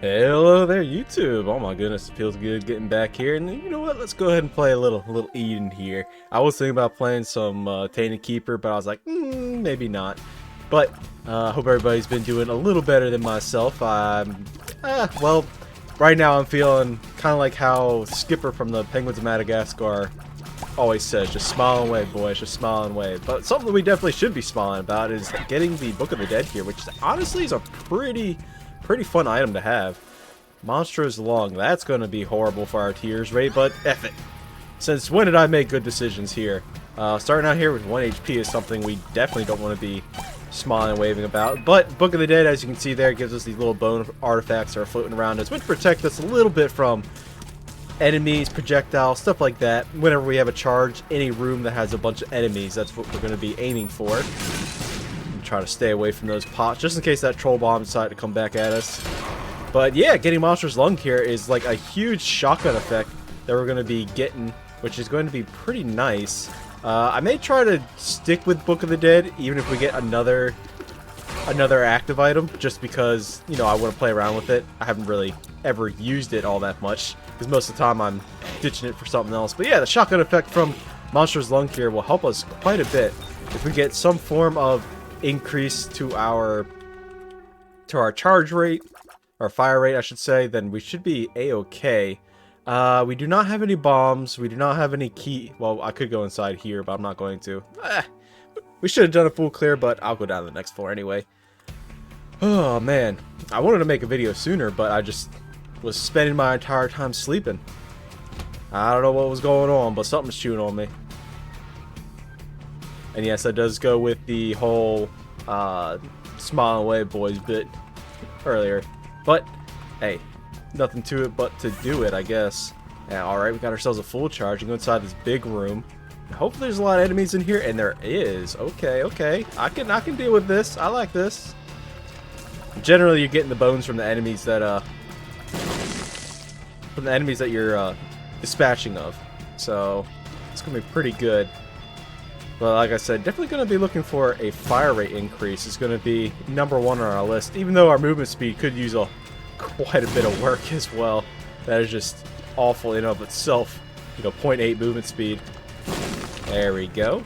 Hello there, YouTube. Oh my goodness, it feels good getting back here. And you know what? Let's go ahead and play a little Eden here. I was thinking about playing some Tainted Keeper, but I was like, maybe not. But hope everybody's been doing a little better than myself. Well, right now I'm feeling kind of like how Skipper from the Penguins of Madagascar always says, just smile and wave, boys, just smile and wave. But something that we definitely should be smiling about is getting the Book of the Dead here, which honestly is a pretty fun item to have. Monstrous lung, that's going to be horrible for our tears rate, but F it. Since when did I make good decisions here? Starting out here with 1 HP is something we definitely don't want to be smiling and waving about. But Book of the Dead, as you can see there, gives us these little bone artifacts that are floating around us, which protect us a little bit from enemies, projectiles, stuff like that. Whenever we have a charge, any room that has a bunch of enemies, that's what we're going to be aiming for. Try to stay away from those pots, just in case that troll bomb decided to come back at us. But yeah, getting Monstrous Lung here is like a huge shotgun effect that we're going to be getting, which is going to be pretty nice. I may try to stick with Book of the Dead, even if we get another active item, just because, you know, I want to play around with it. I haven't really ever used it all that much, because most of the time I'm ditching it for something else. But yeah, the shotgun effect from Monstrous Lung here will help us quite a bit. If we get some form of increase to our charge rate, or fire rate I should say, then we should be a-okay. We do not have any bombs, we do not have any key. Well, I could go inside here, but I'm not going to. We should have done a full clear, but I'll go down to the next floor anyway. Oh man, I wanted to make a video sooner, but I just was spending my entire time sleeping. I don't know what was going on, but something's chewing on me. And yes, that does go with the whole smile and wave boys bit earlier. But, hey, nothing to it but to do it, I guess. Yeah, alright, we got ourselves a full charge and go inside this big room. Hopefully there's a lot of enemies in here, and there is. Okay. I can deal with this. I like this. Generally, you're getting the bones from the enemies that, you're, dispatching of. So, it's gonna be pretty good. But like I said, definitely going to be looking for a fire rate increase. It's going to be #1 on our list, even though our movement speed could use quite a bit of work as well. That is just awful in and of itself. You know, 0.8 movement speed. There we go.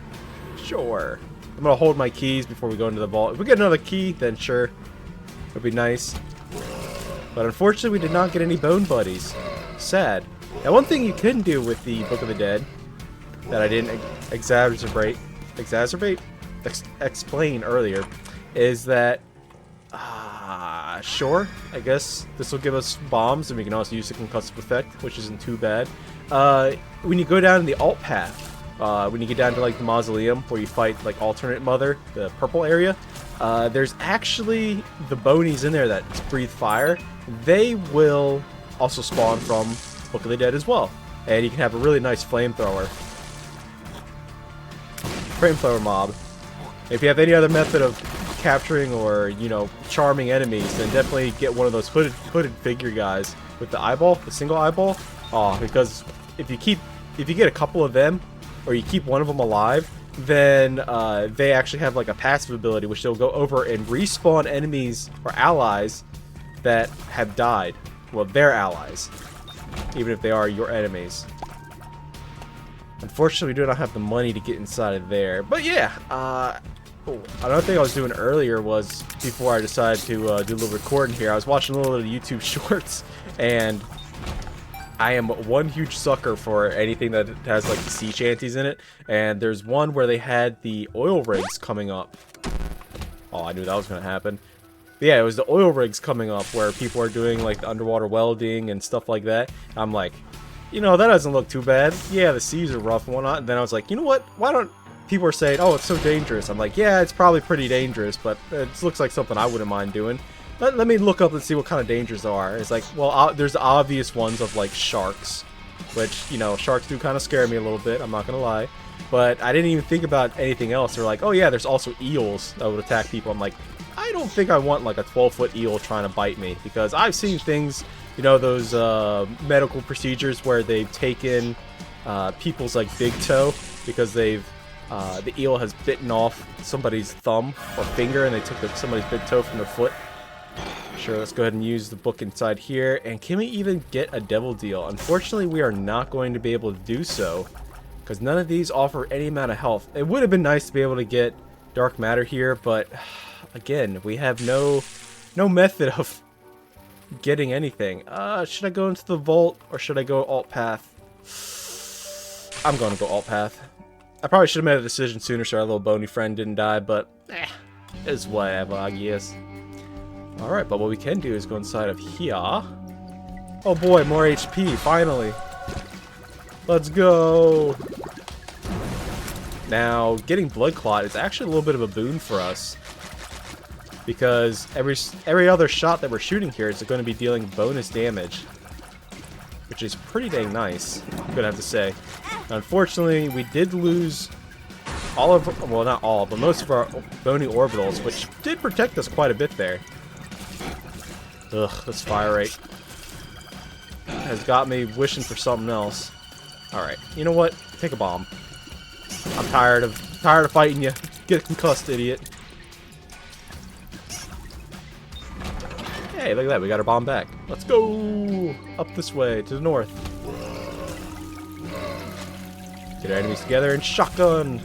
Sure. I'm going to hold my keys before we go into the vault. If we get another key, then sure. It'll be nice. But unfortunately, we did not get any bone buddies. Sad. Now, one thing you can do with the Book of the Dead that I didn't explain earlier is that, sure, I guess this will give us bombs, and we can also use the concussive effect, which isn't too bad. When you go down the alt path, when you get down to like the mausoleum where you fight like alternate mother, the purple area, there's actually the bonies in there that breathe fire. They will also spawn from Book of the Dead as well, and you can have a really nice flamethrower mob. If you have any other method of capturing or, you know, charming enemies, then definitely get one of those hooded figure guys with the eyeball, the single eyeball. Because if you get a couple of them, or you keep one of them alive, then they actually have like a passive ability, which they'll go over and respawn enemies or allies that have died. Well, their allies, even if they are your enemies. Unfortunately, we do not have the money to get inside of there. But yeah, another thing I was doing earlier was, before I decided to do a little recording here, I was watching a little bit of YouTube shorts, and I am one huge sucker for anything that has like the sea shanties in it. And there's one where they had the oil rigs coming up. Oh, I knew that was going to happen. But yeah, it was the oil rigs coming up where people are doing like the underwater welding and stuff like that. I'm like, you know, that doesn't look too bad. Yeah, the seas are rough and whatnot. And then I was like, you know what? Why don't... People are saying, oh, it's so dangerous. I'm like, yeah, it's probably pretty dangerous, but it looks like something I wouldn't mind doing. Let me look up and see what kind of dangers there are. It's like, well, there's the obvious ones of, like, sharks. Which, you know, sharks do kind of scare me a little bit, I'm not gonna lie. But I didn't even think about anything else. They're like, oh yeah, there's also eels that would attack people. I'm like, I don't think I want, like, a 12-foot eel trying to bite me. Because I've seen things... You know, those medical procedures where they've taken people's like big toe because the eel has bitten off somebody's thumb or finger, and they took somebody's big toe from their foot. Sure, let's go ahead and use the book inside here. And can we even get a devil deal? Unfortunately, we are not going to be able to do so, because none of these offer any amount of health. It would have been nice to be able to get dark matter here, but again, we have no method of getting anything. Should I go into the vault, or should I go alt path? I'm going to go alt path. I probably should have made a decision sooner so our little bony friend didn't die, but it's whatever, I guess. Alright, but what we can do is go inside of here. Oh boy, more HP, finally. Let's go. Now, getting Blood Clot is actually a little bit of a boon for us, because every other shot that we're shooting here is going to be dealing bonus damage, which is pretty dang nice, I'm gonna have to say. Unfortunately, we did lose all of, well, not all, but most of our bony orbitals, which did protect us quite a bit there. Ugh, this fire rate has got me wishing for something else. Alright, you know what? Take a bomb. I'm tired of fighting you. Get concussed, idiot. Hey, look at that, we got our bomb back. Let's go! Up this way, to the north. Get our enemies together and shotgun!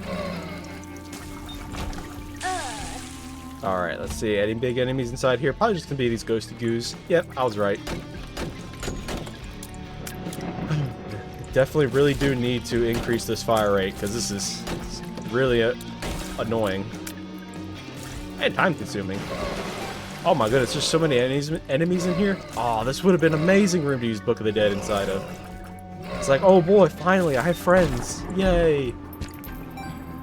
Alright, let's see. Any big enemies inside here? Probably just gonna be these ghosty goos. Yep, I was right. Definitely really do need to increase this fire rate, because this is really annoying. And time consuming. Oh my goodness, there's so many enemies in here. Oh, this would have been an amazing room to use Book of the Dead inside of. It's like, oh boy, finally, I have friends. Yay.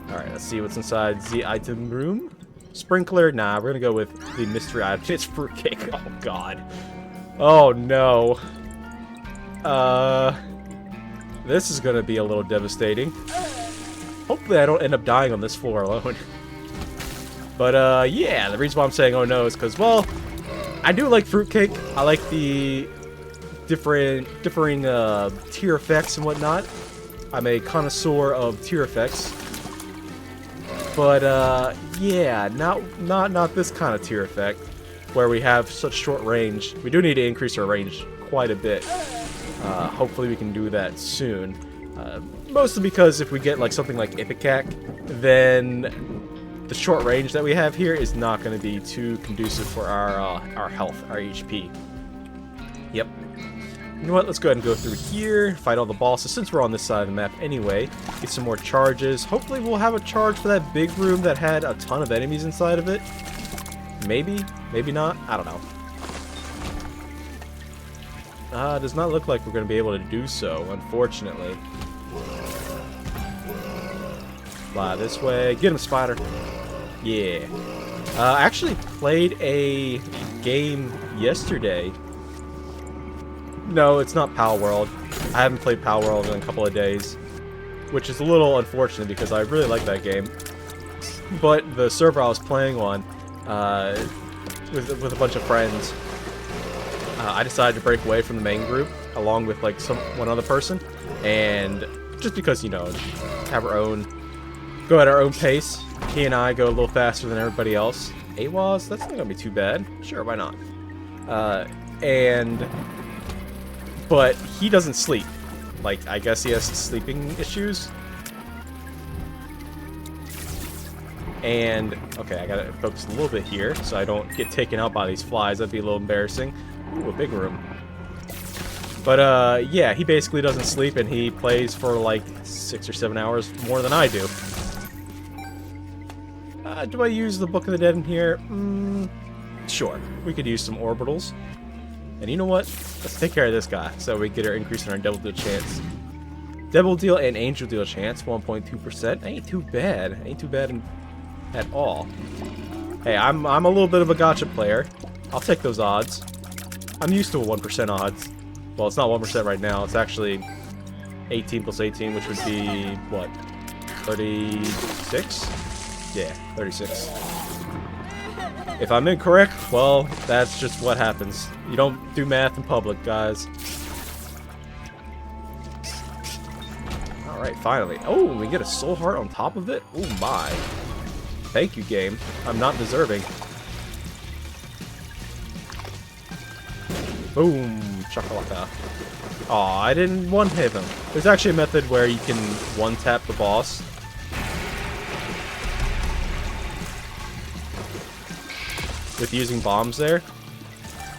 Alright, let's see what's inside the item room. Sprinkler? Nah, we're gonna go with the mystery item. It's fruitcake. Oh god. Oh no. This is gonna be a little devastating. Hopefully I don't end up dying on this floor alone. But yeah, the reason why I'm saying oh no is because, well, I do like fruitcake. I like the differing tear effects and whatnot. I'm a connoisseur of tear effects. But yeah, not this kind of tear effect where we have such short range. We do need to increase our range quite a bit. Hopefully we can do that soon. Mostly because if we get like something like Ipecac, then the short range that we have here is not going to be too conducive for our health, our HP. Yep. You know what? Let's go ahead and go through here, fight all the bosses since we're on this side of the map anyway. Get some more charges. Hopefully we'll have a charge for that big room that had a ton of enemies inside of it. Maybe, maybe not. I don't know. Does not look like we're going to be able to do so, unfortunately. Fly this way. Get him, spider. Yeah. I actually played a game yesterday. No, it's not Power World. I haven't played Power World in a couple of days, which is a little unfortunate because I really like that game. But the server I was playing on, with a bunch of friends, I decided to break away from the main group along with like one other person, and just because, you know, have our own, go at our own pace. He and I go a little faster than everybody else. AWAS, that's not gonna be too bad. Sure, why not? But he doesn't sleep. Like, I guess he has sleeping issues. And, okay, I gotta focus a little bit here so I don't get taken out by these flies. That'd be a little embarrassing. Ooh, a big room. But, yeah, he basically doesn't sleep and he plays for like 6 or 7 hours more than I do. Do I use the Book of the Dead in here? Sure. We could use some orbitals. And you know what? Let's take care of this guy so we get our increase in our Devil Deal Chance. Devil Deal and Angel Deal Chance, 1.2%. Ain't too bad. Ain't too bad at all. Hey, I'm a little bit of a gacha player. I'll take those odds. I'm used to a 1% odds. Well, it's not 1% right now. It's actually 18 plus 18, which would be, what, 36? Yeah, 36. If I'm incorrect, well, that's just what happens. You don't do math in public, guys. Alright, finally. Oh, we get a soul heart on top of it? Oh my. Thank you, game. I'm not deserving. Boom, chakalaka. Aw, I didn't one-hit him. There's actually a method where you can one-tap the boss. With using bombs there.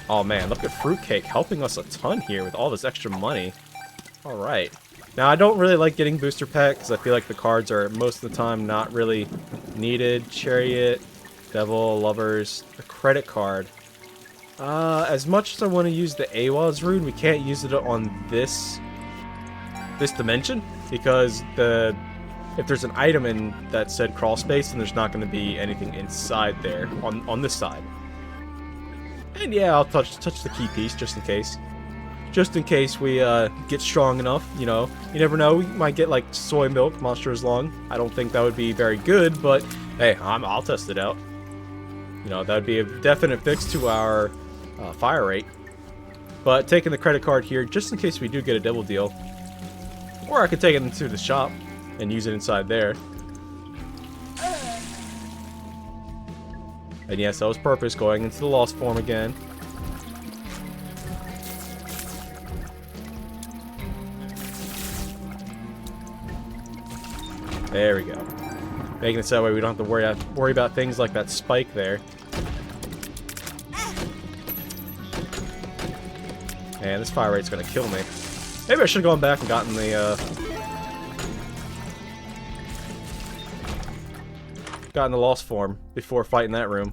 Oh man, look at Fruitcake helping us a ton here with all this extra money. Alright. Now, I don't really like getting booster pack because I feel like the cards are most of the time not really needed. Chariot, Devil, Lovers, a credit card. As much as I want to use the AWAS rune, we can't use it on this dimension because if there's an item in that said crawl space, then there's not going to be anything inside there on this side. And yeah, I'll touch the key piece just in case. Just in case we get strong enough, you know. You never know, we might get like soy milk, Monstrous lung. I don't think that would be very good, but hey, I'll test it out. You know, that would be a definite fix to our fire rate. But taking the credit card here, just in case we do get a double deal. Or I could take it into the shop and use it inside there. And yes, that was purpose, going into the lost form again. There we go. Making it so that way we don't have to worry about things like that spike there. Man, this fire rate's gonna kill me. Maybe I should have gone back and gotten the lost form before fighting that room.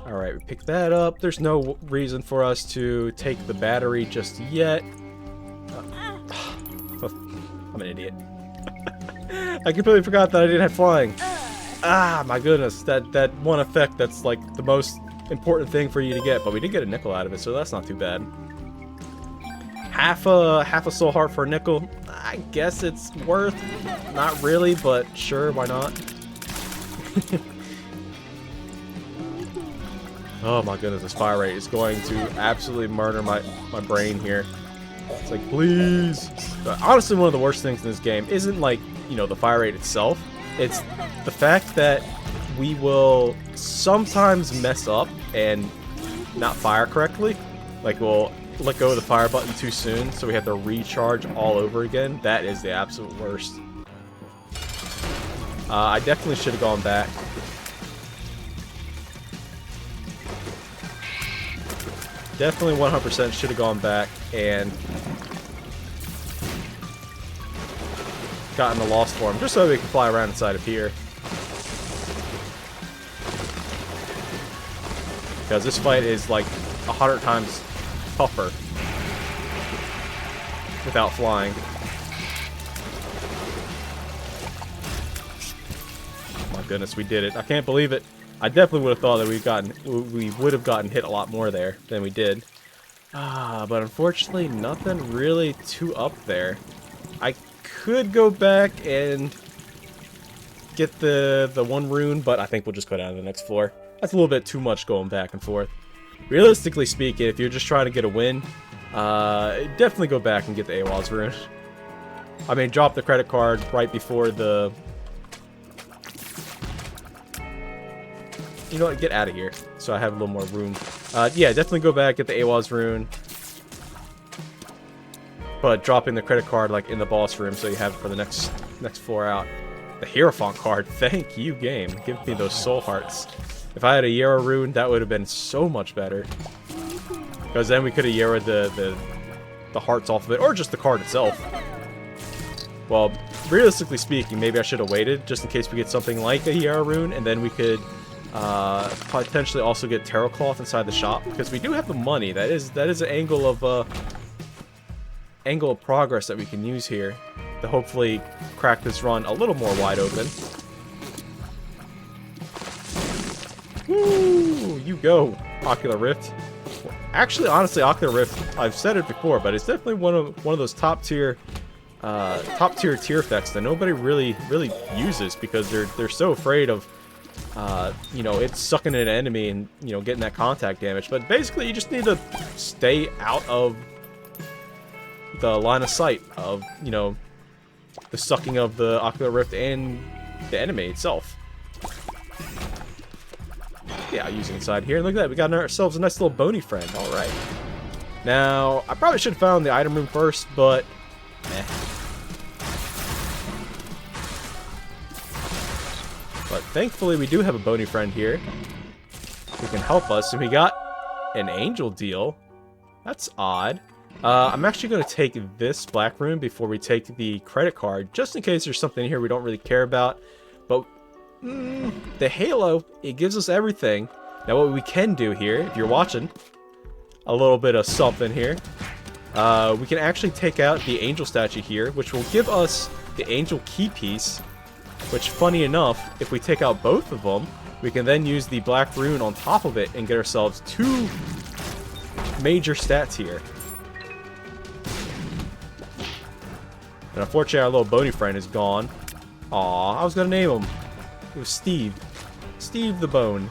Alright, we pick that up. There's no reason for us to take the battery just yet. I'm an idiot. I completely forgot that I didn't have flying. Ah, my goodness. That one effect that's like the most important thing for you to get. But we did get a nickel out of it, so that's not too bad. Half a soul heart for a nickel. I guess it's worth. Not really, but sure, why not? Oh my goodness, this fire rate is going to absolutely murder my brain here. It's like, please. But honestly, one of the worst things in this game isn't like, you know, the fire rate itself. It's the fact that we will sometimes mess up and not fire correctly. Like, we'll let go of the fire button too soon, so we have to recharge all over again. That is the absolute worst. I definitely should have gone back. Definitely 100% should have gone back and gotten the lost form, just so we can fly around inside of here. Because this fight is like 100 times tougher without flying. My goodness, we did it. I can't believe it. I definitely would have thought that we would have gotten hit a lot more there than we did. But unfortunately, nothing really too up there. I could go back and get the one rune, but I think we'll just go down to the next floor. That's a little bit too much going back and forth. Realistically speaking, if you're just trying to get a win, definitely go back and get the AWAS rune. I mean, drop the credit card right before the... You know what? Get out of here, so I have a little more room. Yeah, definitely go back, get the AWAS rune. But dropping the credit card like in the boss room, so you have it for the next floor out. The Hierophant card, thank you, game. Give me those soul hearts. If I had a Yarrow rune, that would have been so much better. Because then we could have Yarrowed the hearts off of it, or just the card itself. Well, realistically speaking, maybe I should have waited, just in case we get something like a Yarrow rune, and then we could potentially also get Tarot Cloth inside the shop, because we do have the money. That is an angle of progress that we can use here to hopefully crack this run a little more wide open. Woo! You go, Ocular Rift. Actually, honestly, Ocular Rift, I've said it before, but it's definitely one of those top tier tier effects that nobody really uses, because they're so afraid of you know, it's sucking in an enemy and, you know, getting that contact damage. But basically, you just need to stay out of the line of sight of, you know, the sucking of the Ocular Rift and the enemy itself. Yeah, I'll use it inside here. Look at that, we got ourselves a nice little bony friend. Alright. Now, I probably should have found the item room first, but eh. But thankfully, we do have a bony friend here who can help us. And we got an angel deal. That's odd. I'm actually going to take this black rune before we take the credit card, just in case there's something here we don't really care about. But the halo, it gives us everything. Now, what we can do here, if you're watching, a little bit of something here. We can actually take out the angel statue here, which will give us the angel key piece. Which, funny enough, if we take out both of them, we can then use the black rune on top of it and get ourselves 2 major stats here. And unfortunately, our little bony friend is gone. Aw, I was gonna name him. It was Steve. Steve the Bone.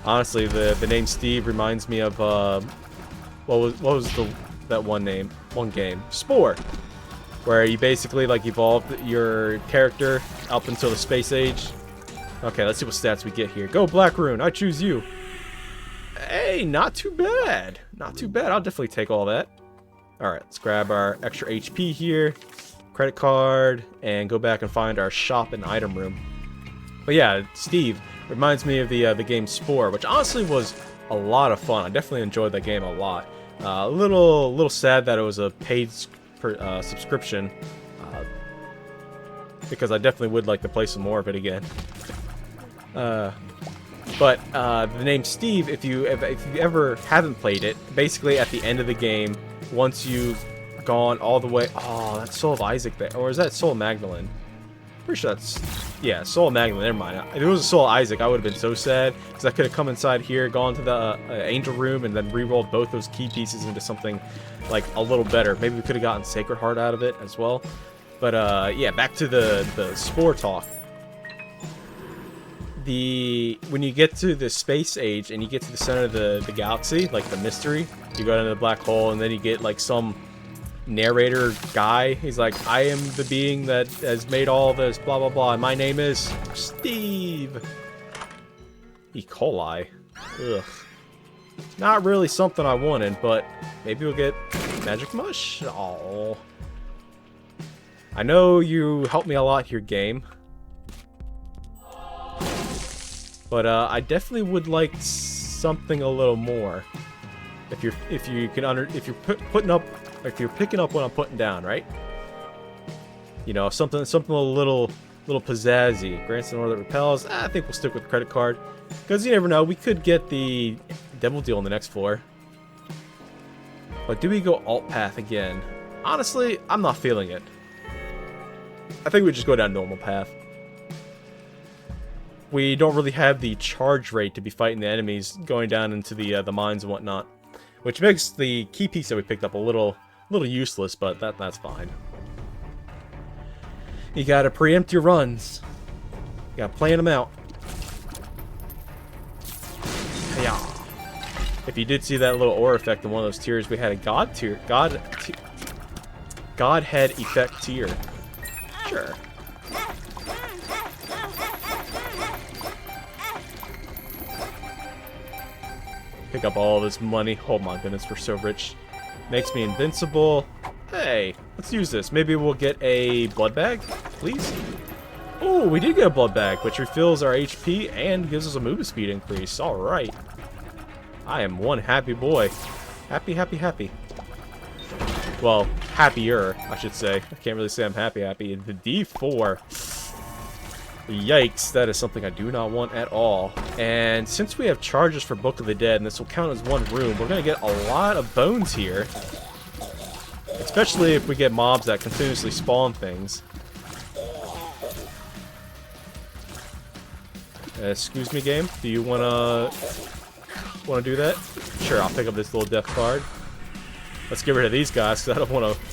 Honestly, the name Steve reminds me of what was that one game? Spore. Where you basically, like, evolved your character up until the space age. Okay, let's see what stats we get here. Go, Black Rune. I choose you. Hey, not too bad. Not too bad. I'll definitely take all that. Alright, let's grab our extra HP here. Credit card. And go back and find our shop and item room. But yeah, Steve reminds me of the game Spore, which honestly was a lot of fun. I definitely enjoyed that game a lot. A little sad that it was a paid subscription, because I definitely would like to play some more of it again. But the name Steve, if you ever haven't played it, basically at the end of the game, once you've gone all the way, oh, that's Soul of Isaac there, or is that Soul of Magdalene? Pretty sure that's, yeah, Soul of Magdalene. Never mind. If it was a Soul of Isaac, I would have been so sad because I could have come inside here, gone to the angel room, and then re-rolled both those key pieces into something like a little better. Maybe we could have gotten Sacred Heart out of it as well. But yeah, back to the Spore talk. When you get to the space age and you get to the center of the galaxy, like the mystery, you go into the black hole, and then you get like some narrator guy. He's like, I am the being that has made all this, blah blah blah, and my name is Steve. E. coli. Ugh. Not really something I wanted, but maybe we'll get Magic Mush. Oh, I know you helped me a lot here, game, but I definitely would like something a little more. If you're picking up what I'm putting down, right? You know, something a little pizzazzy. Grants an order that repels. I think we'll stick with the credit card, because you never know. We could get the devil deal on the next floor. But do we go alt path again? Honestly, I'm not feeling it. I think we just go down normal path. We don't really have the charge rate to be fighting the enemies going down into the mines and whatnot, which makes the key piece that we picked up a little useless, but that's fine. You gotta preempt your runs. You gotta plan them out. Yeah. If you did see that little aura effect in one of those tiers, we had a Godhead effect tier. Sure. Pick up all this money. Oh my goodness, we're so rich. Makes me invincible. Hey, let's use this. Maybe we'll get a blood bag, please. Oh, we did get a blood bag, which refills our HP and gives us a movement speed increase. All right. I am one happy boy. Happy, happy, happy. Well, happier, I should say. I can't really say I'm happy. The D4. Yikes, that is something I do not want at all. And since we have charges for Book of the Dead, and this will count as one room, we're going to get a lot of bones here. Especially if we get mobs that continuously spawn things. Excuse me, game? Do you wanna do that? Sure, I'll pick up this little death card. Let's get rid of these guys, because I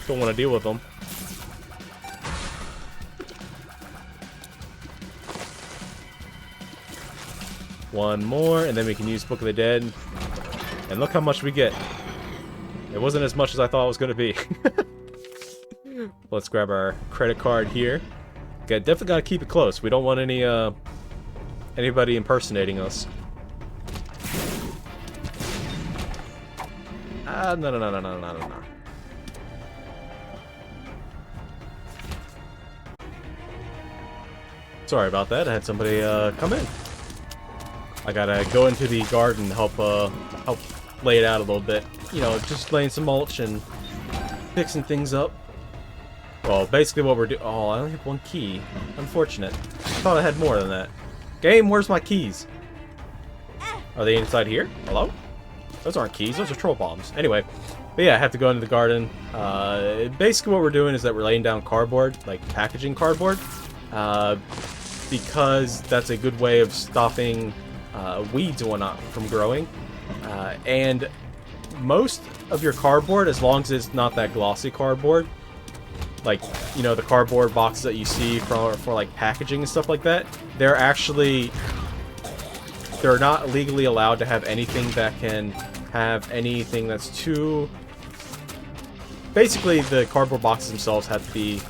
don't wanna deal with them. One more, and then we can use Book of the Dead. And look how much we get. It wasn't as much as I thought it was going to be. Let's grab our credit card here. Okay, definitely got to keep it close. We don't want anybody impersonating us. No, no, no, no, no, no, no, no. Sorry about that. I had somebody come in. I gotta go into the garden, help lay it out a little bit. You know, just laying some mulch and fixing things up. Well, basically what we're doing... Oh, I only have one key. Unfortunate. I thought I had more than that. Game, where's my keys? Are they inside here? Hello? Those aren't keys, those are troll bombs. Anyway, but yeah, I have to go into the garden. Basically what we're doing is that we're laying down cardboard, like packaging cardboard. Because that's a good way of stopping weeds and whatnot from growing. And most of your cardboard, as long as it's not that glossy cardboard, like, you know, the cardboard boxes that you see for like packaging and stuff like that, they're not legally allowed to have anything that can have anything that's too... Basically, the cardboard boxes themselves have to be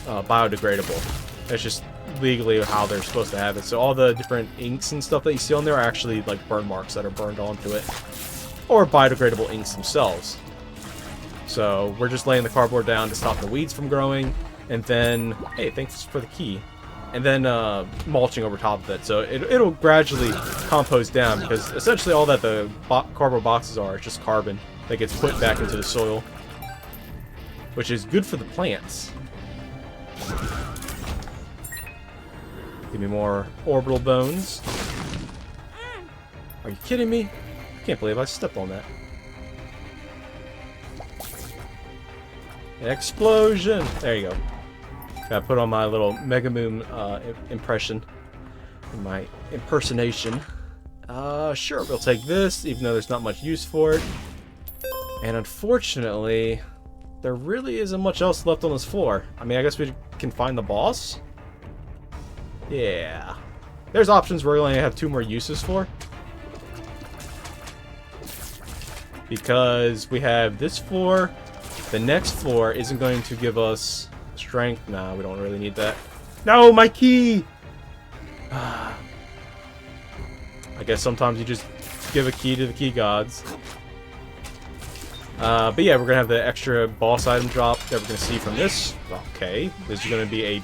biodegradable. It's just legally how they're supposed to have it. So all the different inks and stuff that you see on there are actually like burn marks that are burned onto it, or biodegradable inks themselves. So we're just laying the cardboard down to stop the weeds from growing, and then, hey, thanks for the key, and then mulching over top of it. So it'll gradually compost down, because essentially all that the cardboard boxes are is just carbon that gets put back into the soil, which is good for the plants. Give me more orbital bones. Are you kidding me? I can't believe I stepped on that. Explosion! There you go. Gotta put on my little Mega Moon impression. My impersonation. Sure, we'll take this, even though there's not much use for it. And unfortunately, there really isn't much else left on this floor. I mean, I guess we can find the boss? Yeah. There's options we're going to have 2 more uses for. Because we have this floor. The next floor isn't going to give us strength. Nah, we don't really need that. No, my key! I guess sometimes you just give a key to the key gods. But yeah, we're going to have the extra boss item drop that we're going to see from this. Okay, this is going to be a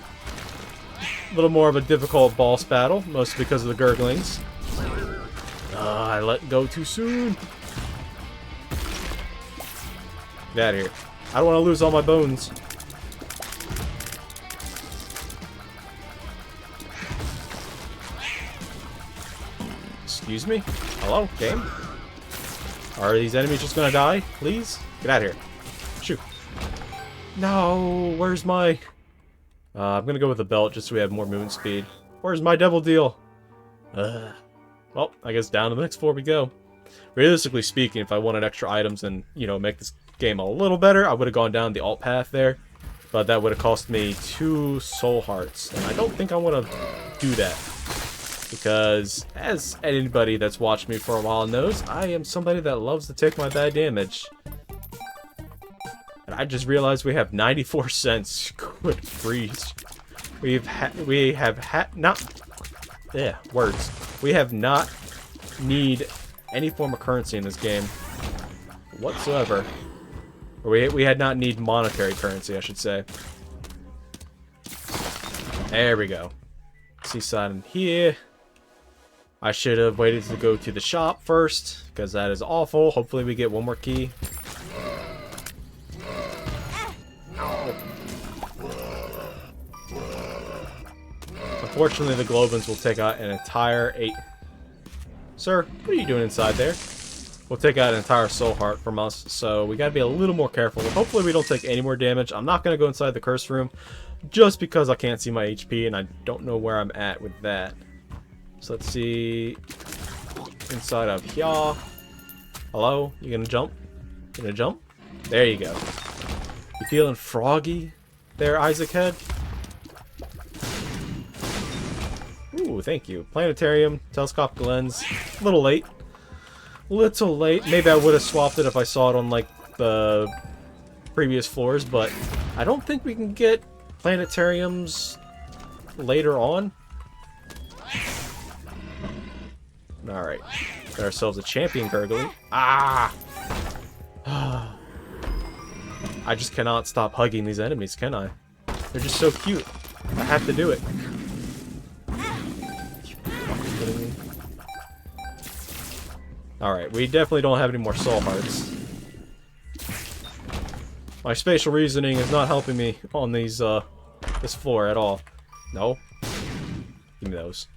little more of a difficult boss battle, mostly because of the gurglings. I let go too soon. Get out of here. I don't want to lose all my bones. Excuse me? Hello, game? Are these enemies just gonna die? Please? Get out of here. Shoot. No, where's my... I'm gonna go with the belt just so we have more movement speed. Where's my devil deal? Well, I guess down to the next floor we go. Realistically speaking, if I wanted extra items and, you know, make this game a little better, I would have gone down the alt path there. But that would have cost me 2 soul hearts. And I don't think I want to do that. Because, as anybody that's watched me for a while knows, I am somebody that loves to take my bad damage. And I just realized we have 94 cents. Good freeze. We have not need any form of currency in this game whatsoever. Or we had not need monetary currency, I should say. There we go. Seaside in here. I should have waited to go to the shop first, because that is awful. Hopefully we get one more key. Unfortunately, the Globins will take out an entire 8... Sir, what are you doing inside there? We'll take out an entire soul heart from us, so we gotta be a little more careful. Hopefully we don't take any more damage. I'm not gonna go inside the curse room, just because I can't see my HP, and I don't know where I'm at with that. So let's see... Inside of here... Hello? You gonna jump? You gonna jump? There you go. You feeling froggy there, Isaac Head? Ooh, thank you. Planetarium, telescopic lens. A little late. Little late. Maybe I would have swapped it if I saw it on, like, the previous floors, but I don't think we can get planetariums later on. Alright. Got ourselves a champion gurgly. Ah! I just cannot stop hugging these enemies, can I? They're just so cute. I have to do it. Alright, we definitely don't have any more soul hearts. My spatial reasoning is not helping me on these, this floor at all. No. Give me those.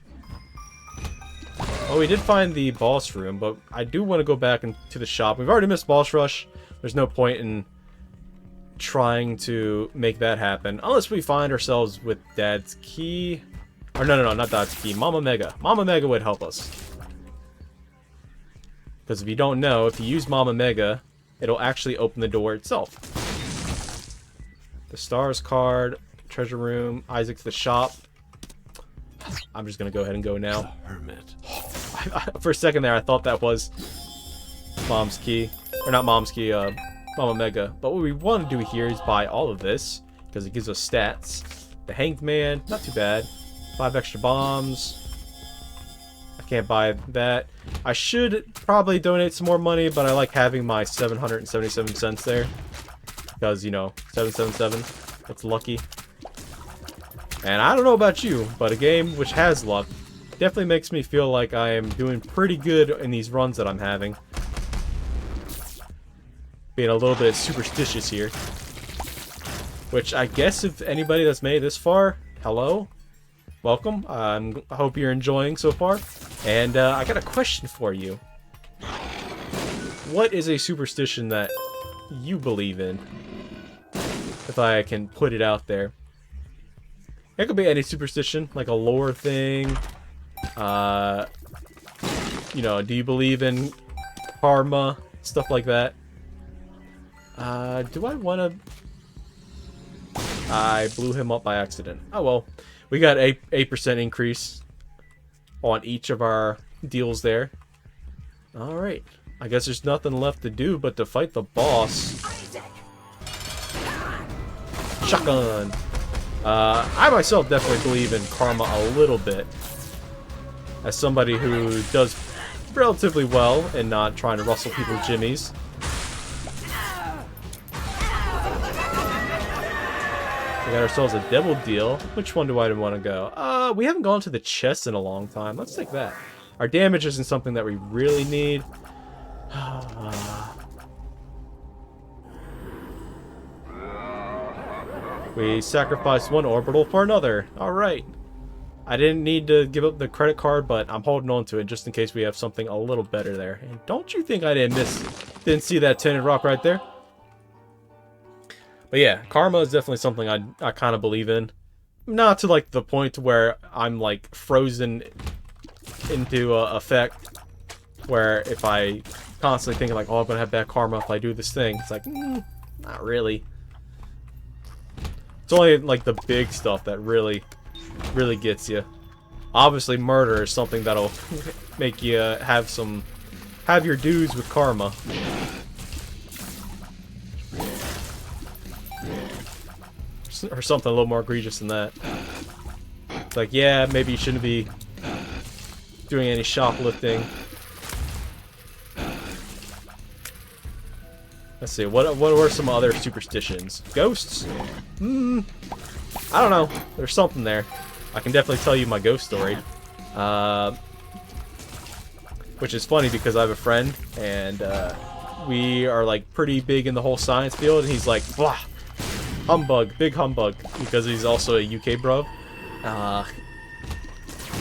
Oh, we did find the boss room, but I do want to go back into the shop. We've already missed boss rush. There's no point in trying to make that happen. Unless we find ourselves with Dad's key. Or no, not Dad's key. Mama Mega. Mama Mega would help us. Because if you don't know, if you use Mama Mega, it'll actually open the door itself. The stars card, treasure room, Isaac to the shop. I'm just gonna go ahead and go now. The hermit. For a second there, I thought that was Mom's key. Or not Mom's key, Mama Mega. But what we want to do here is buy all of this, because it gives us stats. The Hanged Man, not too bad. 5 extra bombs. I can't buy that. I should probably donate some more money, but I like having my 777 cents there. Because, you know, 777, it's lucky. And I don't know about you, but a game which has luck definitely makes me feel like I am doing pretty good in these runs that I'm having. Being a little bit superstitious here. Which I guess if anybody that's made it this far, hello? Welcome. I hope you're enjoying so far. And I got a question for you. What is a superstition that you believe in? If I can put it out there. It could be any superstition, like a lore thing. You know, do you believe in karma? Stuff like that. Do I want to... I blew him up by accident. Oh well. We got 8% increase on each of our deals there. Alright. I guess there's nothing left to do but to fight the boss. Shotgun! I myself definitely believe in karma a little bit. As somebody who does relatively well and not trying to rustle people's jimmies. We got ourselves a devil deal. Which one do I want to go? We haven't gone to the chest in a long time. Let's take that. Our damage isn't something that we really need. We sacrificed one orbital for another. Alright. I didn't need to give up the credit card, but I'm holding on to it just in case we have something a little better there. And don't you think I didn't see that tinted rock right there? But yeah, karma is definitely something I kind of believe in. Not to like the point where I'm like frozen into effect. Where if I constantly think like, oh, I'm going to have bad karma if I do this thing. It's like, not really. It's only like the big stuff that really gets you. Obviously, murder is something that'll make you have your dues with karma. Or something a little more egregious than that. It's like, yeah, maybe you shouldn't be doing any shoplifting. Let's see, what were some other superstitions? Ghosts? I don't know. There's something there. I can definitely tell you my ghost story. Which is funny because I have a friend, and we are like pretty big in the whole science field, and he's like, blah, humbug, big humbug, because he's also a UK bro.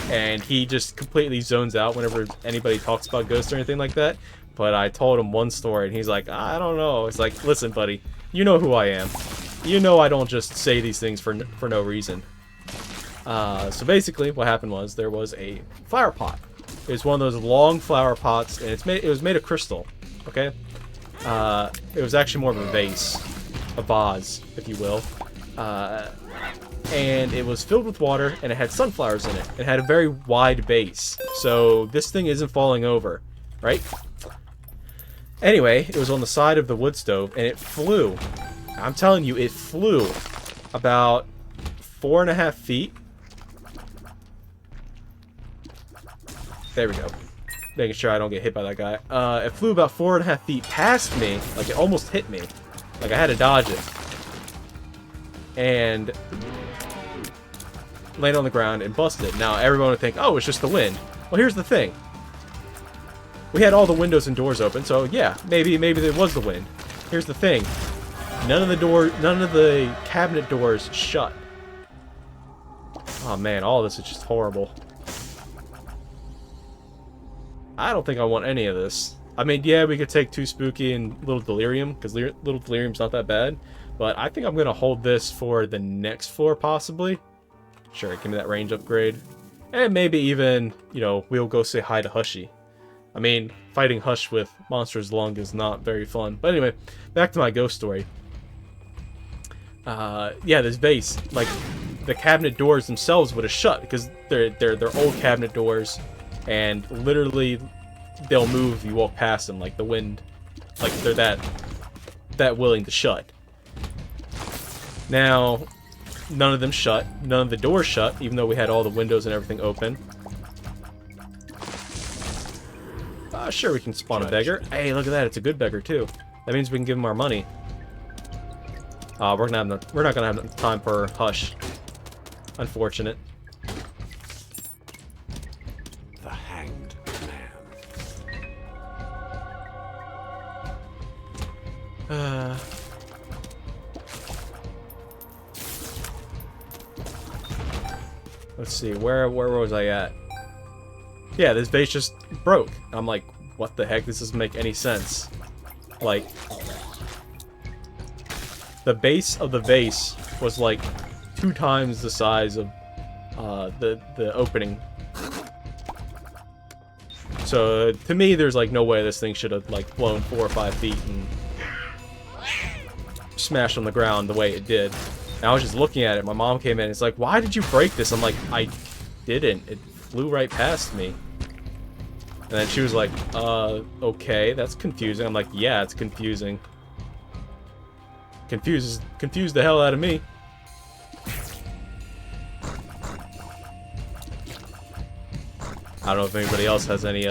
And he just completely zones out whenever anybody talks about ghosts or anything like that. But I told him one story, and he's like, I don't know. It's like, listen, buddy, you know who I am. You know I don't just say these things for no reason. So basically, what happened was there was a flower pot. It was one of those long flower pots, and it was made of crystal. Okay, it was actually more of a vase, a vase, if you will. And it was filled with water, and it had sunflowers in it. It had a very wide base, so this thing isn't falling over, right? Anyway, it was on the side of the wood stove, and it flew. I'm telling you, it flew about 4.5 feet. There we go. making sure I don't get hit by that guy. It flew about 4.5 feet past me, like it almost hit me. Like I had to dodge it. And landed on the ground and busted. Now everyone would think, oh, it's just the wind. Well, here's the thing. We had all the windows and doors open, so yeah, maybe it was the wind. Here's the thing. None of the cabinet doors shut. Oh man, all of this is just horrible. I don't think I want any of this. I mean, yeah, we could take 2 Spooky and Little Delirium, because Little Delirium's not that bad. But I think I'm going to hold this for the next floor, possibly. Sure, give me that range upgrade. And maybe even, you know, we'll go say hi to Hushy. I mean, fighting Hush with Monstrous lung is not very fun. But anyway, back to my ghost story. Yeah, this vase, like, the cabinet doors themselves would have shut, because they're old cabinet doors. And literally, they'll move if you walk past them, like the wind. Like, they're that willing to shut. Now, none of them shut. None of the doors shut, even though we had all the windows and everything open. Sure, we can spawn a beggar. Hey, look at that. It's a good beggar, too. That means we can give him our money. We're not gonna have enough time for Hush. Unfortunate. The Hanged Man. Let's see, where was I at? Yeah, this vase just broke. I'm like, what the heck? This doesn't make any sense. Like, the base of the vase was like 2 times the size of the opening. So to me, there's like no way this thing should have like flown 4 or 5 feet and smashed on the ground the way it did. And I was just looking at it. My mom came in and it's like, why did you break this? I'm like, I didn't. It flew right past me. And then she was like, okay, that's confusing. I'm like, yeah, it's confusing. Confused the hell out of me. I don't know if anybody else has any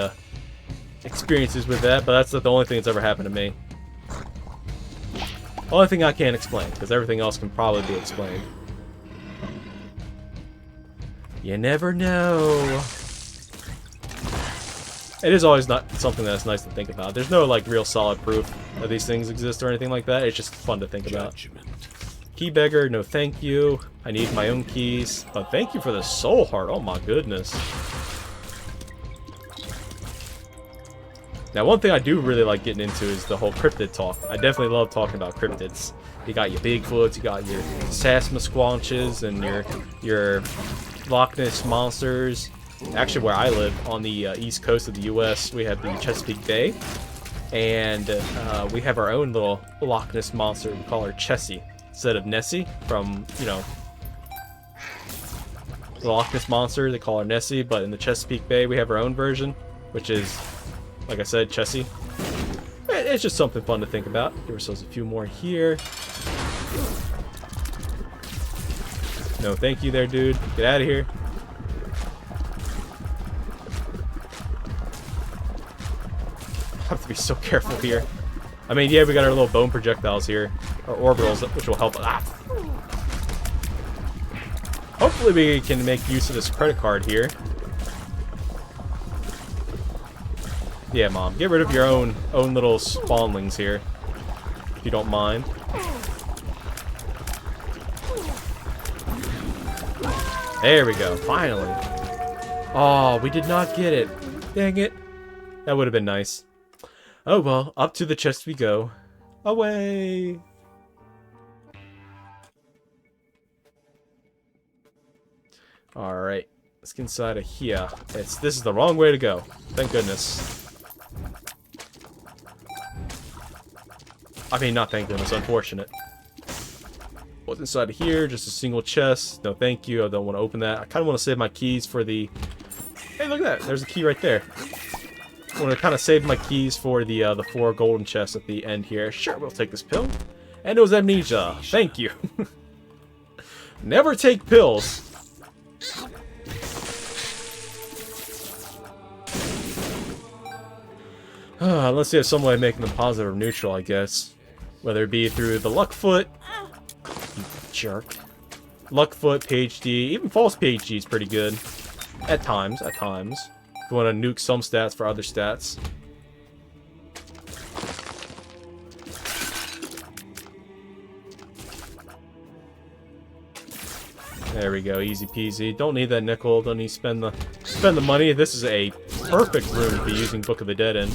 experiences with that, but that's the only thing that's ever happened to me. Only thing I can't explain, because everything else can probably be explained. You never know. It is always not something that's nice to think about. There's no like real solid proof that these things exist or anything like that. It's just fun to think about. Key beggar, no thank you. I need my own keys. But thank you for the soul heart. Oh my goodness. Now, one thing I do really like getting into is the whole cryptid talk. I definitely love talking about cryptids. You got your Bigfoots, you got your Sasquatches, and your Loch Ness monsters. Actually, where I live, on the east coast of the U.S., we have the Chesapeake Bay. And we have our own little Loch Ness monster. We call her Chessie, instead of Nessie from, you know, the Loch Ness monster. They call her Nessie, but in the Chesapeake Bay, we have our own version, which is, like I said, Chessie. It's just something fun to think about. Give ourselves a few more here. No, thank you there, dude. Get out of here. I have to be so careful here. I mean, yeah, we got our little bone projectiles here. Our orbitals, which will help. Ah. Hopefully we can make use of this credit card here. Yeah, Mom. Get rid of your own little spawnlings here, if you don't mind. There we go. Finally. Oh, we did not get it. Dang it. That would have been nice. Oh well. Up to the chest we go. Away. All right. Let's get inside of here. This is the wrong way to go. Thank goodness. I mean, not thank goodness, unfortunate. What's inside of here? Just a single chest. No, thank you. I don't want to open that. I kind of want to save my keys for the... Hey, look at that. There's a key right there. I want to kind of save my keys for the 4 golden chests at the end here. Sure, we'll take this pill. And it was amnesia. Thank you. Never take pills. Unless you have some way of making them positive or neutral, I guess. Whether it be through the luck foot. You jerk. Luck foot, PhD, even false PhD is pretty good. At times, at times. If you want to nuke some stats for other stats. There we go, easy peasy. Don't need that nickel, don't need to spend the money. This is a perfect room to be using Book of the Dead in.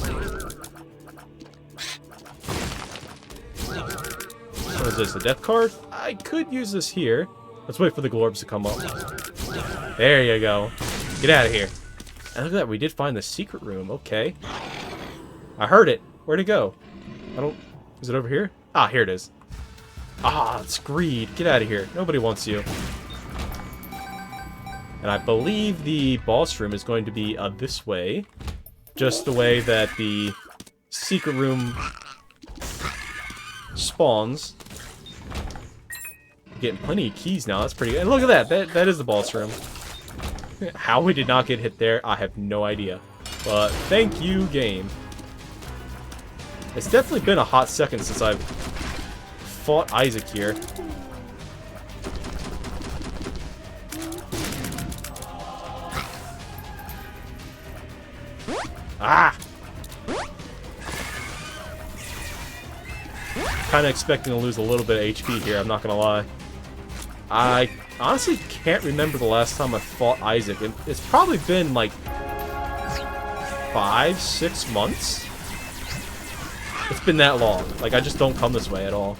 What is this, a death card? I could use this here. Let's wait for the globs to come up. There you go. Get out of here. And look at that, we did find the secret room. Okay. I heard it. Where'd it go? I don't... Is it over here? Ah, here it is. Ah, it's greed. Get out of here. Nobody wants you. And I believe the boss room is going to be this way. Just the way that the secret room spawns. Getting plenty of keys now. That's pretty good. And look at that. That is the boss room. How we did not get hit there, I have no idea. But thank you, game. It's definitely been a hot second since I've fought Isaac here. Ah! Kind of expecting to lose a little bit of HP here, I'm not gonna lie. I honestly can't remember the last time I fought Isaac. It's probably been like 5-6 months. It's been that long. Like, I just don't come this way at all.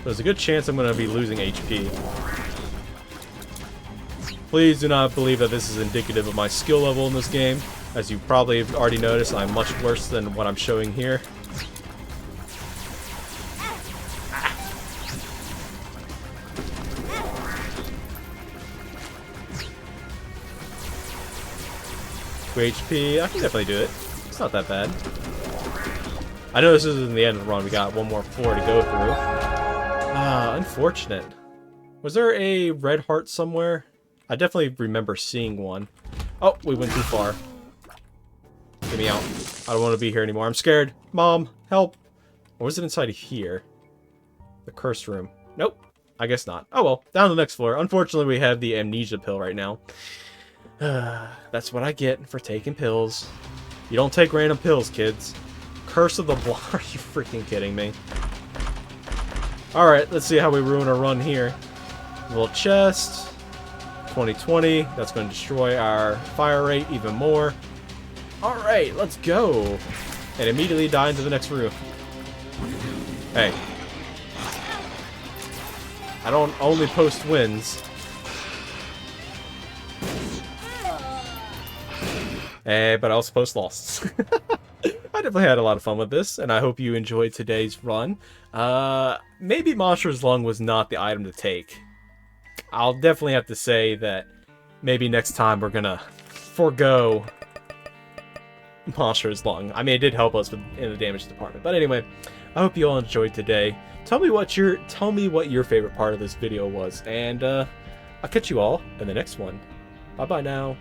There's a good chance I'm gonna be losing HP. Please do not believe that this is indicative of my skill level in this game. As you probably have already noticed, I'm much worse than what I'm showing here. HP, I can definitely do it. It's not that bad. I know this isn't the end of the run. We got one more floor to go through. Ah, unfortunate. Was there a red heart somewhere? I definitely remember seeing one. Oh, we went too far. Get me out. I don't want to be here anymore. I'm scared. Mom, help. Or was it inside of here? The cursed room. Nope. I guess not. Oh well, down to the next floor. Unfortunately, we have the amnesia pill right now. That's what I get for taking pills. You don't take random pills, kids. Curse of the Block. Are you freaking kidding me? Alright, let's see how we ruin our run here. Little chest. 2020. That's going to destroy our fire rate even more. Alright, let's go. And immediately die into the next room. Hey. I don't only post wins. But I also post losses. I definitely had a lot of fun with this, and I hope you enjoyed today's run. Maybe Monstrous Lung was not the item to take. I'll definitely have to say that maybe next time we're gonna forego Monstrous Lung. I mean, it did help us in the damage department. But anyway, I hope you all enjoyed today. Tell me what your favorite part of this video was, and I'll catch you all in the next one. Bye bye now.